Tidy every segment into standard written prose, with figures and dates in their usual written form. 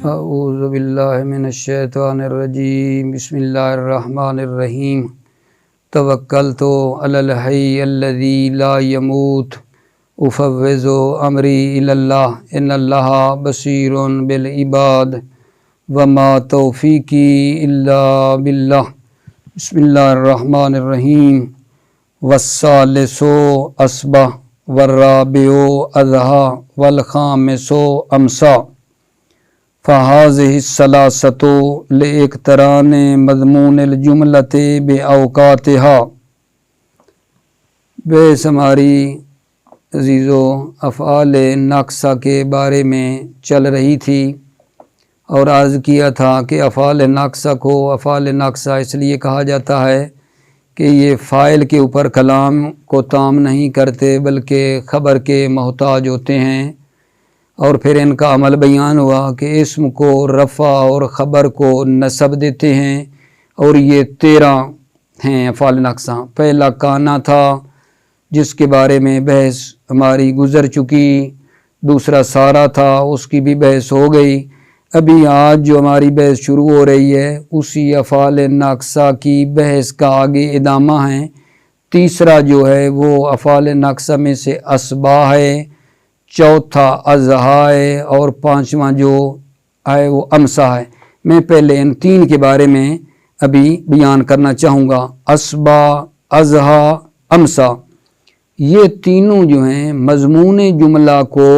اعوذ باللہ من الشیطان الرجیم بسم اللہ الرحمن الرحیم توکلت علی الحی الذی لا یموت افوض امری الی اللہ ان اللہ بصیر بالعباد وما توفیقی الا باللہ بسم اللہ الرحمن الرحیم والثالث اصبح والرابع اضحیٰ والخامس امسا فہذہ الثلاثۃ لاقتران مضمون الجملۃ باوقاتہا۔ بحث ہماری عزیزو افعال ناقصہ کے بارے میں چل رہی تھی اور عرض کیا تھا کہ افعال ناقصہ کو افعال ناقصہ اس لیے کہا جاتا ہے کہ یہ فاعل کے اوپر کلام کو تام نہیں کرتے بلکہ خبر کے محتاج ہوتے ہیں، اور پھر ان کا عمل بیان ہوا کہ اسم کو رفع اور خبر کو نصب دیتے ہیں، اور یہ 13 ہیں افعال ناقصہ۔ پہلا کانا تھا جس کے بارے میں بحث ہماری گزر چکی، دوسرا سارا تھا اس کی بھی بحث ہو گئی۔ ابھی آج جو ہماری بحث شروع ہو رہی ہے اسی افعال ناقصہ کی بحث کا آگے ادامہ ہے۔ تیسرا جو ہے وہ افعال ناقصہ میں سے اصبح ہے، چوتھا اضحیٰ ہے، اور پانچواں جو ہے وہ امسا ہے۔ میں پہلے ان 3 کے بارے میں ابھی بیان کرنا چاہوں گا۔ اصبح، اضحیٰ، امسا، یہ تینوں جو ہیں مضمون جملہ کو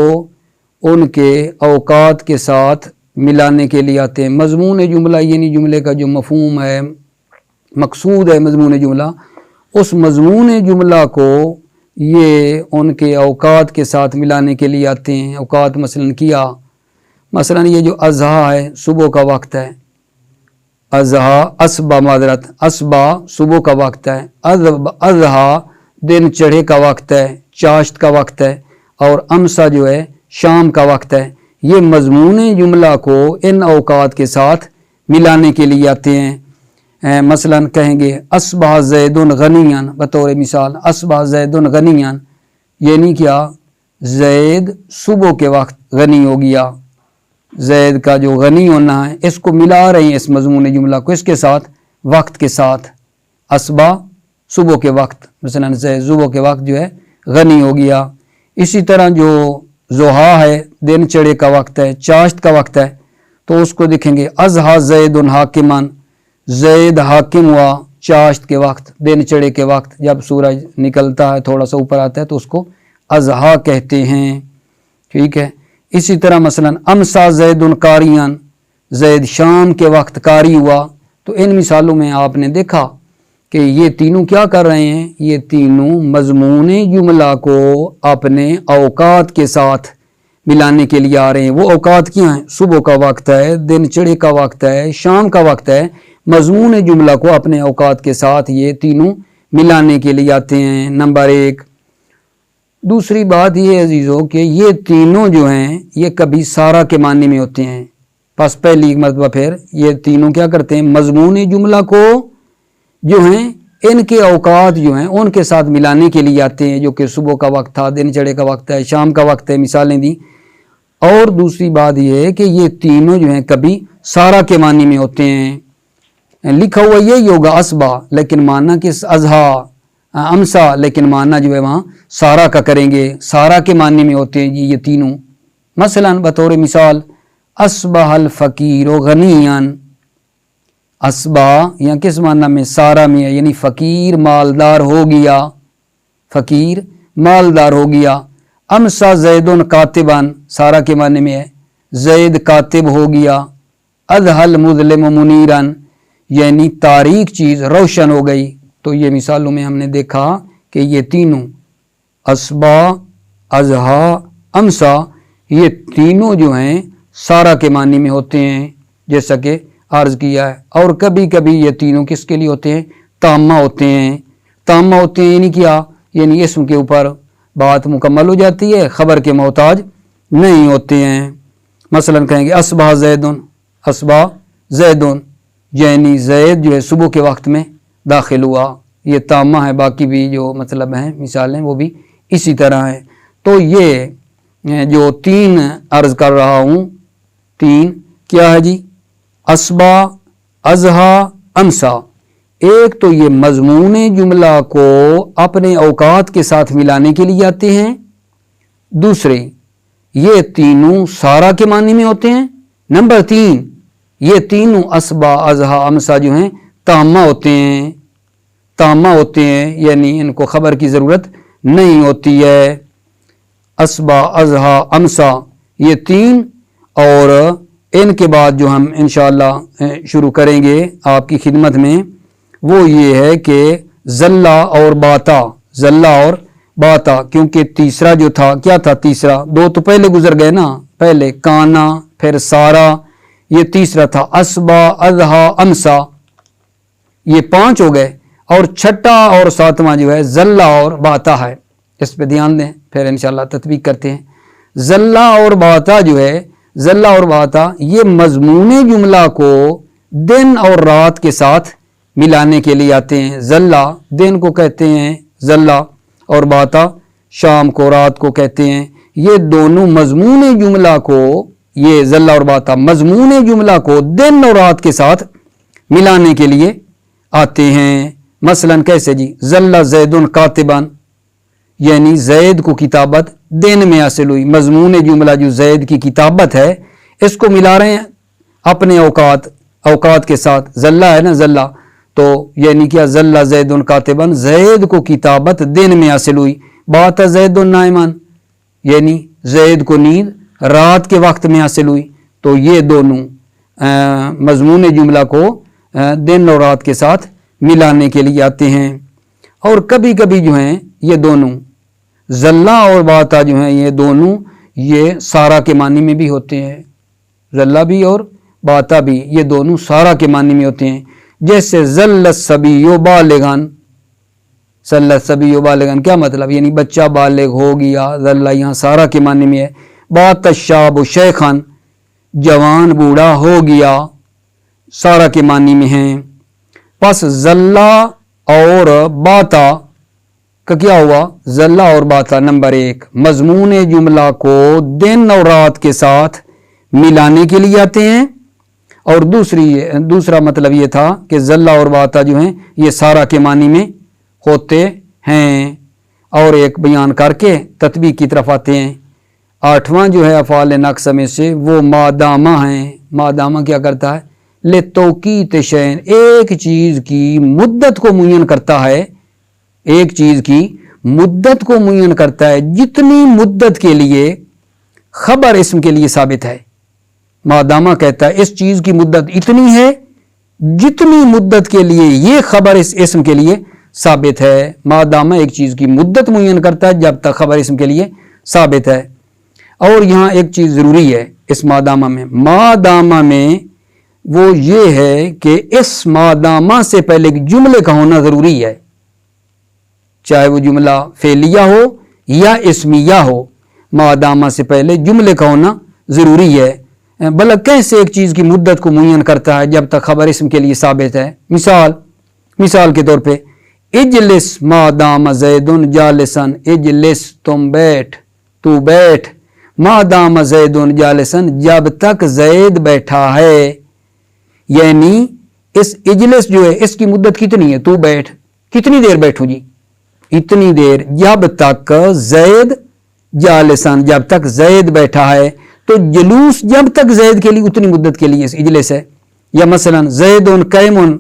ان کے اوقات کے ساتھ ملانے کے لیے آتے ہیں۔ مضمون جملہ یعنی جملے کا جو مفہوم ہے، مقصود ہے مضمون جملہ، اس مضمون جملہ کو یہ ان کے اوقات کے ساتھ ملانے کے لیے آتے ہیں۔ اوقات مثلا یہ جو اضحیٰ ہے صبح کا وقت ہے، اضحیٰ اصبح صبح کا وقت ہے، اضحیٰ دن چڑھے کا وقت ہے، چاشت کا وقت ہے، اور امسا جو ہے شام کا وقت ہے۔ یہ مضمون جملہ کو ان اوقات کے ساتھ ملانے کے لیے آتے ہیں۔ مثلا کہیں گے اصبح زید غنیاً، بطور مثال اصبح زید غنیاً، یعنی کیا؟ زید صبح کے وقت غنی ہو گیا۔ زید کا جو غنی ہونا ہے اس کو ملا رہے ہیں، اس مضمون جملہ کو اس کے ساتھ، وقت کے ساتھ۔ اصبح صبح کے وقت، مثلا زید صبح کے وقت جو ہے غنی ہو گیا۔ اسی طرح جو ضحیٰ ہے دن چڑھے کا وقت ہے، چاشت کا وقت ہے، تو اس کو دیکھیں گے اضحیٰ زید حاکماً، زید حاکم ہوا چاشت کے وقت، دن چڑھے کے وقت، جب سورج نکلتا ہے تھوڑا سا اوپر آتا ہے تو اس کو اضحیٰ کہتے ہیں، ٹھیک ہے۔ اسی طرح مثلا امسا زید قاریاً، زید شام کے وقت قاری ہوا۔ تو ان مثالوں میں آپ نے دیکھا کہ یہ تینوں کیا کر رہے ہیں، یہ تینوں مضمون جملہ کو اپنے اوقات کے ساتھ ملانے کے لیے آ رہے ہیں۔ وہ اوقات کیا ہیں؟ صبح کا وقت ہے، دن چڑھے کا وقت ہے، شام کا وقت ہے۔ مضمون جملہ کو اپنے اوقات کے ساتھ یہ تینوں ملانے کے لیے آتے ہیں، نمبر 1۔ دوسری بات یہ عزیزو کہ یہ تینوں جو ہیں یہ کبھی سارا کے معنی میں ہوتے ہیں۔ پس پہلی مرتبہ پھر یہ تینوں کیا کرتے ہیں؟ مضمون جملہ کو جو ہیں ان کے اوقات جو ہیں ان کے ساتھ ملانے کے لیے آتے ہیں، جو کہ صبح کا وقت تھا، دن چڑھے کا وقت ہے، شام کا وقت ہے، مثالیں دی۔ اور دوسری بات یہ ہے کہ یہ تینوں جو ہیں کبھی سارا کے معنی میں ہوتے ہیں۔ لکھا ہوا یہی ہوگا اصبح، لیکن معنی کس؟ اضحیٰ، امسا، لیکن معنی جو ہے وہاں سارا کا کریں گے، سارا کے معنی میں ہوتے ہیں یہ تینوں۔ مثلا بطور مثال اصبح الفقیر غنیاً، اصبح یا کس معنی میں؟ سارا میں ہے، یعنی فقیر مالدار ہو گیا، فقیر مالدار ہو گیا۔ امسا زید کاتباً، سارا کے معنی میں ہے، زید کاتب ہو گیا۔ اضحیٰ المظلم منیراً، یعنی تاریک چیز روشن ہو گئی۔ تو یہ مثالوں میں ہم نے دیکھا کہ یہ تینوں اصبح، اضحیٰ، امسا، یہ تینوں جو ہیں سارا کے معنی میں ہوتے ہیں، جیسا کہ عرض کیا ہے۔ اور کبھی کبھی یہ تینوں کس کے لیے ہوتے ہیں؟ تامہ ہوتے ہیں۔ تامہ ہوتے ہیں یعنی کیا؟ یعنی اسم کے اوپر بات مکمل ہو جاتی ہے، خبر کے محتاج نہیں ہوتے ہیں۔ مثلا کہیں گے اصبح زیدن، اصبح زیدن، یعنی زید جو ہے صبح کے وقت میں داخل ہوا۔ یہ تامہ ہے، باقی بھی جو مطلب ہیں مثالیں وہ بھی اسی طرح ہیں۔ تو یہ جو 3 عرض کر رہا ہوں، 3 क्या है जी, असबा, अजहा, अमसा। एक तो ये मजमून जुमला को अपने औकात के साथ मिलाने के लिए आते हैं, दूसरे ये तीनों सारा के मानी में होते हैं, नंबर 3 ये तीनों असबा, अजहा, अमसा जो हैं तामा होते हैं, तामा होते हैं, यानी इनको खबर की ज़रूरत नहीं होती है। असबा, अजहा, अमसा ये 3, और इनके बाद जो हम इंशाअल्लाह शुरू करेंगे आपकी खिदमत में वो ये है कि जल्ला और बाता, जल्ला और बाता, क्योंकि तीसरा जो था क्या था, तीसरा 2 तो पहले गुजर गए ना, पहले काना फिर सारा, ये तीसरा था असबा, अजहा, अमसा, ये 5 हो गए, और छठा और 7वां जो है जल्ला और बाता है। इस पे ध्यान दें, फिर इंशाअल्लाह तत्बीक करते हैं। जल्ला और बाता जो है, जल्ला और बाता ये मजमून जुमला को दिन और रात के साथ मिलाने के लिए आते हैं। जल्ला दिन को कहते हैं जल्ला, और बाता शाम को, रात को कहते हैं। ये दोनों मजमून जुमला को, ये जल्ला और बाता मजमून जुमला को दिन और रात के साथ मिलाने के लिए आते हैं। मसलन कैसे जी, जल्ला ज़ैदुन कातिबन, यानी जैद को किताबत दिन में हासिल हुई। मजमून जुमला जो जैद की किताबत है इसको मिला रहे हैं अपने औकात के साथ। जल्ला है ना, जल्ला, तो यानी क्या, जल्ला ज़ैदुन कातिबन, जैद को किताबत दिन में हासिल हुई। बात ज़ैदुन नाइमन, यानी जैद को नींद रात के वक्त में हासिल हुई। तो ये दोनों मजमून जुमला को दिन और रात के साथ मिलाने के लिए आते हैं। और कभी कभी जो हैं ये दोनों जल्ला और बाता जो हैं ये दोनों ये सारा के मानी में भी होते हैं। जल्ला भी और बाता भी ये दोनों सारा के मानी में होते हैं। जैसे जल्लत सबीयो बालिगन, जल्लत सबीयो बालिगन क्या मतलब, यानी बच्चा बालिग हो गया। जल्ला यहाँ सारा के मानी में है। बात शाब शेखन, जवान बूढ़ा हो गया, सारा के मानी में है। बस जल्ला और बाता का क्या हुआ, जल्ला और बाता नंबर 1 मजमून जुमला को दिन और रात के साथ मिलाने के लिए आते हैं। और दूसरा मतलब ये था कि जल्ला और बाता जो हैं ये सारा के मानी में होते हैं। और एक बयान करके तत्बीक की तरफ आते हैं। 8वां जो है अफ़ाल नक्सा में से वो मादामा है। मादामा क्या करता है, ले तौकीत शैन, एक चीज़ की मुद्दत को मुय्यन करता है, एक चीज़ की मुद्दत को मुय्यन करता है जितनी मुद्दत के लिए खबर इसम के लिए साबित है। मादामा कहता है इस चीज़ की मुद्दत इतनी है जितनी मुद्दत के लिए ये खबर इस इसम के लिए साबित है। मादामा एक चीज़ की मुद्दत मुय्यन करता है जब तक खबर इसम के लिए साबित है। और यहाँ एक चीज़ ज़रूरी है इस मादामा में वो ये है कि इस मादामा से पहले एक जुमले का होना ज़रूरी है, चाहे वो जुमला फेलिया हो या इस्मिया हो। मादामा से पहले जुमले का होना ज़रूरी है। भला कैसे एक चीज़ की मुद्दत को मुय्यन करता है जब तक खबर इसम के लिए साबित है। मिसाल के तौर पे इजलिस मादामा ज़ैदुन जालिसन, इजलिस तुम बैठ, तू बैठ। मादामा ज़ैदुन जालिसन, जब तक ज़ैद बैठा है। यानी इस इजलिस जो है इसकी मुद्दत कितनी है, तू बैठ, कितनी देर बैठूं जी, इतनी देर जब तक ज़ैद जालिसन, जब तक ज़ैद बैठा है। तो जुलूस जब तक ज़ैद के लिए उतनी मुद्दत के लिए इजलिस है। या मसलन ज़ैदुन क़ाइमुन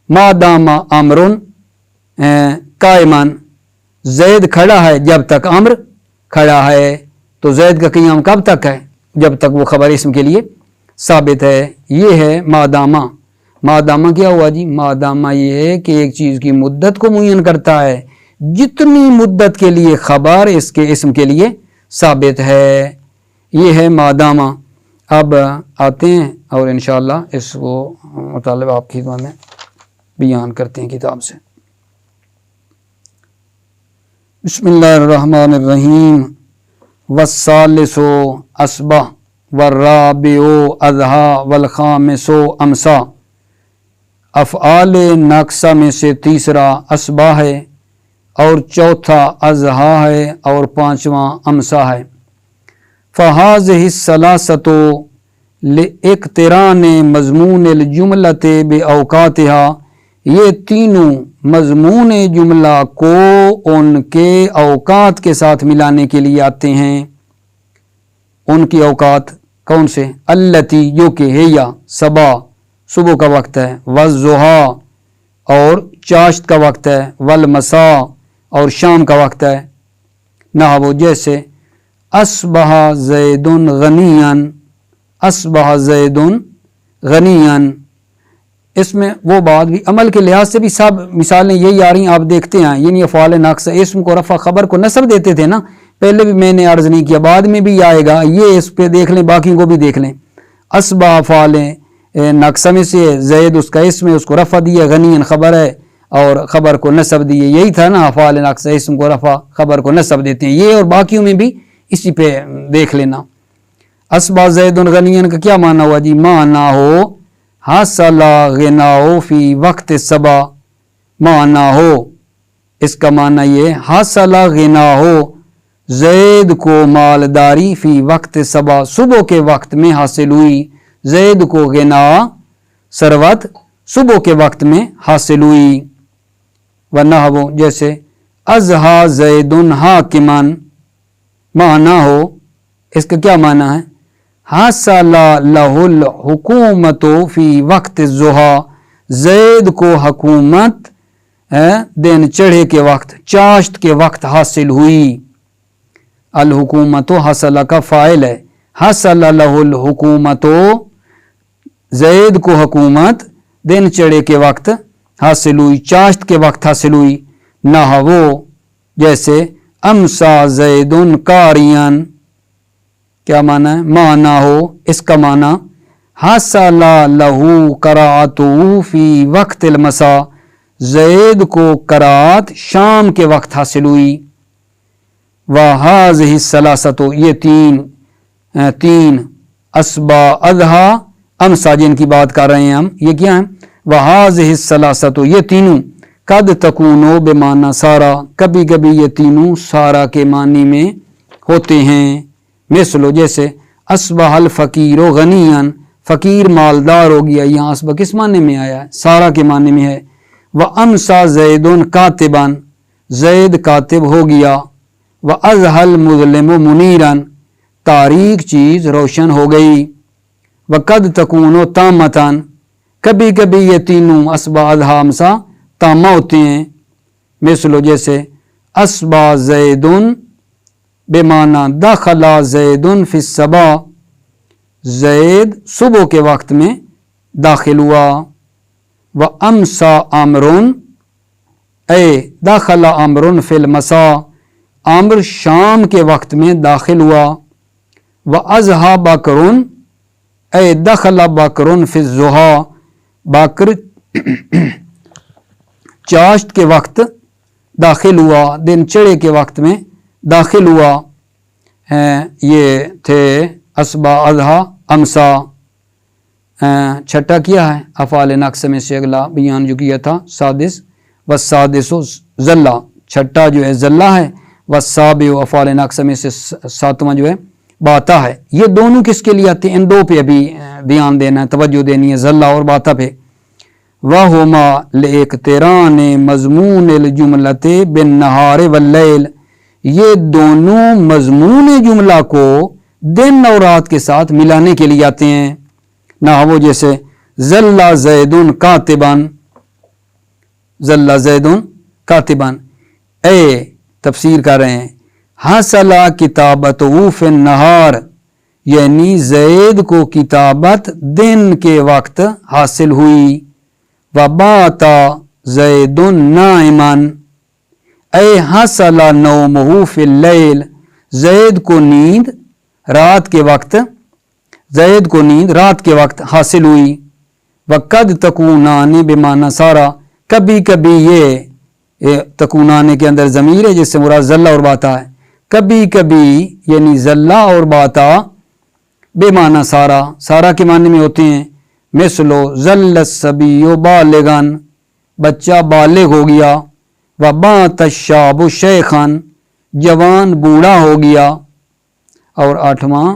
मादामा अमरुन कायमन, ज़ैद खड़ा है जब तक अम्र खड़ा है। तो ज़ैद का क़ियाम कब तक है, जब तक वो खबर इसम के लिए साबित है। ये है मादामा। मादामा क्या हुआ जी, मादामा ये है कि एक चीज़ की मुद्दत को मुय्यन करता है जितनी मुद्दत के लिए खबर इसके इसम के लिए साबित है। ये है मादामा। अब आते हैं और इंशाअल्लाह इसको मतलब आपकी खिदमत में बयान करते हैं किताब से। बिस्मिल्लाहिर्रहमानिर्रहीम। वस्सालिसो असबा वर्राबिओ अज़हा वलखामिसो अमसा। अफ़आल नक्सा में से तीसरा असबा है और चौथा अज़हा है और 5वां अमसा है। फ़हाज़िहि सलासतो, लिइक्तिरान मज़मून जुमलत बेऔकातिहा, ये तीनों मज़मून जुमला को उनके औकात के साथ मिलाने के लिए आते हैं। उनकी औकात कौन से? अल्लती जो कि है या सबा सुबह का वक्त है, वज़ुहा और चाश्त का वक्त है, वल मसा और शाम का वक्त है। ना वो जैसे अस्बहा ज़ैदुन गनियन, अस्बहा ज़ैदुन गनियन, इसमें वो बात भी अमल के लिहाज से भी सब मिसालें यही आ रही हैं। आप देखते हैं यानी अफ़आल नाक़िसा इस्म को रफ़ा खबर को नसब देते थे ना, पहले भी मैंने अर्ज़ नहीं किया, बाद में भी आएगा, ये इस पे देख लें, बाकी को भी देख लें। अस्बा अफ़आल नाक़िसा में से ज़ैद उसका इस्म है, उसको रफ़ा दिया, गनियन ख़बर है और ख़बर को नसब दिए। यही था ना अफ़आल नाक़िसा, इस्म को रफ़ा ख़बर को नसब देते हैं। ये और बाकियों में भी इसी पे देख लेना। अस्बा ज़ैदुन गनियन का क्या माना हुआ जी? माना हो हासला गिनाओ फी वक्त सबा, माना हो इसका माना ये हासला गिनाओ, ज़ैद को मालदारी फी वक्त सबा, सुबह के वक्त में हासिल हुई। ज़ैद को गिना सरवत सुबह के वक्त में हासिल हुई। वरना वो जैसे अज़हा ज़ैदुन हाकिमन, माना हो इसका क्या माना है? हासला लहुल हुकूमतो फी वक्त ज़ुहा, ज़ैद को हुकूमत दिन चढ़े के वक्त, चाश्त के वक्त हासिल हुई। अल हुकूमतो हासला का फ़ाइल है, हासला लहुल हुकूमतो, ज़ैद को हुकूमत दिन चढ़े के वक्त हासिल हुई, चाश्त के वक्त हासिल हुई। ना वो जैसे अमसा ज़ैदुन कारियन, क्या माना है? माना हो इसका माना हासला लहू करातु फी वक्त मसा, ज़ैद को करात शाम के वक्त हासिल हुई। वहाज़िहि सलासतो, ये तीन अस्बा अज़हा अमसा जिनकी बात कर रहे हैं हम, ये क्या है? वहाज़िहि सलासतो, ये तीनों कद तकूनो बेमाना सारा, कभी कभी ये तीनों सारा के मानी में होते हैं। मिसलो जैसे अस्बहल फ़कीरो गनियन, फ़कीर मालदार हो गया, यहाँ अस्बा किस माने में आया है? सारा के माने में है। व अमसा ज़ैदुन कातिबन, ज़ैद कातिब हो गया। व अज़हल मुज़लिम मुनीरन, तारीक चीज़ रोशन हो गई। व कद तकूनो तामतन, कभी कभी ये तीनों अस्बा अज़हा अमसा तामा होते हैं। मिसलो जैसे अस्बा ज़ैदुन बेमाना दखला ज़ैदुन फिस सबा, ज़ैद सुबह के वक्त में दाखिल हुआ। व अमसा अमरुन ए दखला अमरुन फिल मसा, अम्र शाम के वक्त में दाखिल हुआ। व अज़हा बकरुन ए दखला बकरुन फिस ज़ुहा, बकर चाश्त के वक्त दाखिल हुआ, दिन चढ़े के वक्त में दाखिल हुआ। ये थे अस्बा अज़हा अमसा। छठा किया है अफ़आल नाक़िसा में से अगला बयान जो किया था सादिस व सादिसो ज़ल्ला, छठा जो है ज़ल्ला है, व साबे अफ़आल नाक़िसा में से सातवां जो है बाता है। ये दोनों किसके लिए आते हैं? इन दो पे अभी ध्यान देना है, तवज्जो देनी है, ज़ल्ला और बाता पे। वहुमा लिइक्तिरान मज़मून जुमलते बिन नहार वल्लैल, ये दोनों मज़मून जुमला को दिन और रात के साथ मिलाने के लिए आते हैं। ना वो जैसे ज़ल्ला ज़ैदुन कातिबन, ज़ल्ला ज़ैदुन कातिबन, ए तफसीर कर रहे हैं हासला किताबत फिन नहार, यानी ज़ैद को किताबत दिन के वक्त हासिल हुई। व बाता ज़ैदुन नाइमन, ए हसला नौमहु फिल लैल, ज़ैद को नींद रात के वक्त, ज़ैद को नींद रात के वक्त हासिल हुई। व कद तकूनाने बेमाना सारा, कभी कभी ये तकूनाने के अंदर ज़मीर है जिससे मुराद ज़ल्ला और बाता है, कभी कभी यानी ज़ल्ला और बाता बेमाना सारा, सारा के माने में होते हैं। मिसलो ज़ल्ल सबियो बालिगन, बच्चा बालिग हो गया। व बात शाबु शेखन, जवान बूढ़ा हो गया। और आठवां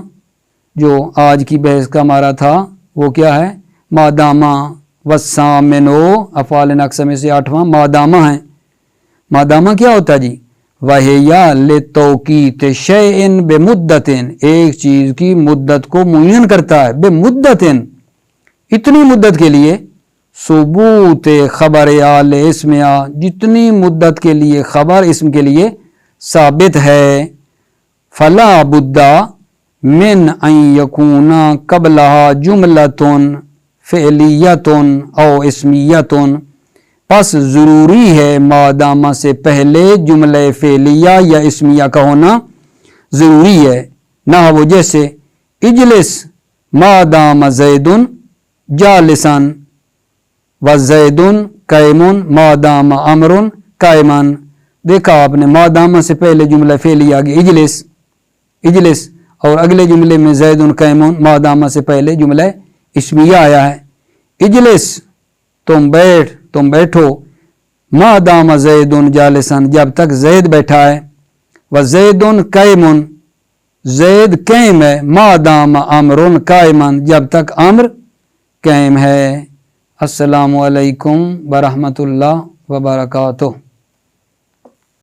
جو آج کی بحث کا ہمارا تھا وہ کیا ہے؟ مادامہ وسامنو، افعال ناقصہ میں سے 8واں مادامہ ہے۔ مادامہ کیا ہوتا ہے جی؟ وہیا لتوقیت شیئن بمدتن، ایک چیز کی مدت کو معین کرتا ہے، بمدتن اتنی مدت کے لیے، ثبوت خبر آل اسمیا، جتنی مدت کے لیے خبر اسم کے لیے ثابت ہے، فلا بدا من ان یکون قبلها جملۃ فعلیۃ او اسمیۃ، پس ضروری ہے مادامہ سے پہلے جملہ فعلیہ یا اسمیہ کا ہونا ضروری ہے۔ نہ وہ جیسے اجلس مادام زید جالسا وزید قائم مادام امر قائما، دیکھا آپ نے مادامہ سے پہلے جملہ فعلیہ آ گیا اجلس، اجلس، اور اگلے جملے میں زید قائم مادامہ سے پہلے جملہ اسمیہ آیا ہے۔ اجلس تم بیٹھ، تم بیٹھو، مادام زید جالسن جب تک زید بیٹھا ہے، وزید قائم زید قائم ہے، مادام امر قائما جب تک امر قائم ہے۔ السلام علیکم ورحمۃ اللہ وبرکاتہ۔